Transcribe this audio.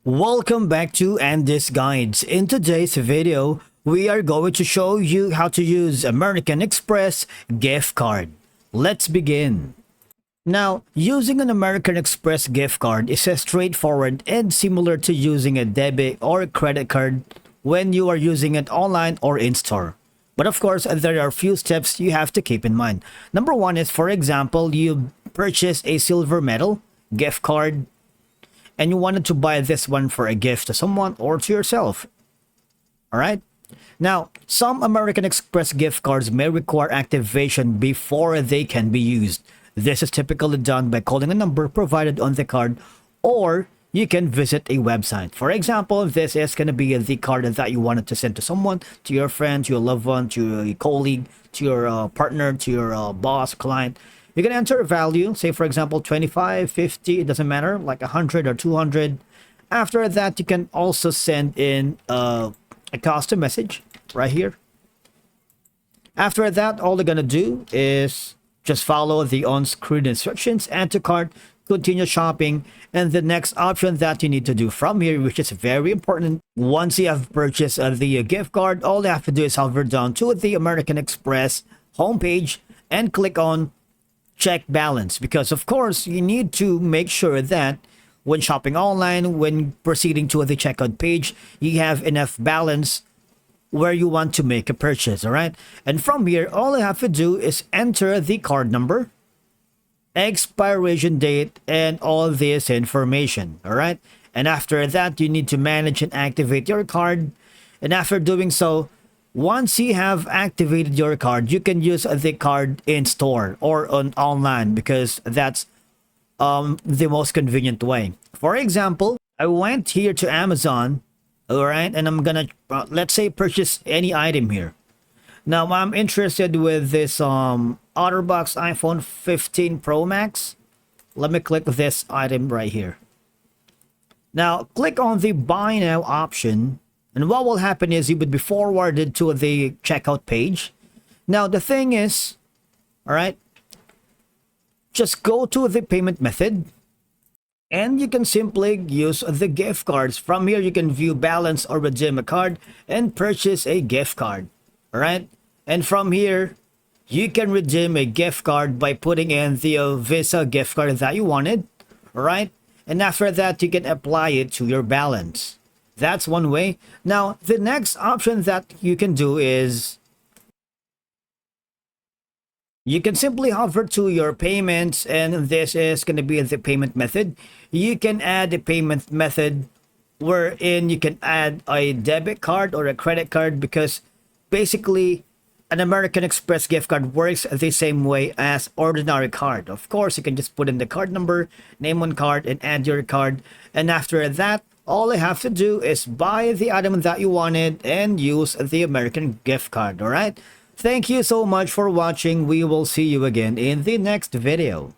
Welcome back to Andy's Guides. In today's video, we are going to show you how to use American Express gift card. Let's begin. Now, using an American Express gift card is straightforward and similar to using a debit or credit card when you are using it online or in-store. But of course, there are a few steps you have to keep in mind. Number one is, for example, you purchase a silver medal gift card and you wanted to buy this one for a gift to someone or to yourself. Alright? Now, some American Express gift cards may require activation before they can be used. This is typically done by calling a number provided on the card, or you can visit a website. For example, this is going to be the card that you wanted to send to someone, to your friend, to your loved one, to your colleague, to your partner, to your boss, client. You can enter a value, say for example 25, 50, it doesn't matter, like 100 or 200. After that, you can also send in a custom message right here. After that, all you're gonna do is just follow the on-screen instructions, add to cart, continue shopping, and the next option that you need to do from here, which is very important, once you have purchased the gift card, all you have to do is hover down to the American Express homepage and click on check balance, because of course you need to make sure that when shopping online, when proceeding to the checkout page, you have enough balance where you want to make a purchase. All right, and from here all you have to do is enter the card number, expiration date, and all this information. All right, and after that you need to manage and activate your card, and after doing so, once you have activated your card, you can use the card in store or on online, because that's the most convenient way. For example, I went here to Amazon, all right, and I'm gonna let's say purchase any item here. Now I'm interested with this OtterBox iPhone 15 Pro Max. Let me click this item right here. Now click on the buy now option. And what will happen is you would be forwarded to the checkout page. Now, the thing is, all right, just go to the payment method and you can simply use the gift cards. From here, you can view balance or redeem a card and purchase a gift card. All right. And from here, you can redeem a gift card by putting in the Visa gift card that you wanted. All right. And after that, you can apply it to your balance. That's one way. Now, the next option that you can do is you can simply hover to your payments, and this is going to be the payment method. You can add a payment method wherein you can add a debit card or a credit card, because basically an American Express gift card works the same way as ordinary card. Of course, you can just put in the card number, name on card, and add your card. And after that, all you have to do is buy the item that you wanted and use the American gift card. All right. Thank you so much for watching. We will see you again in the next video.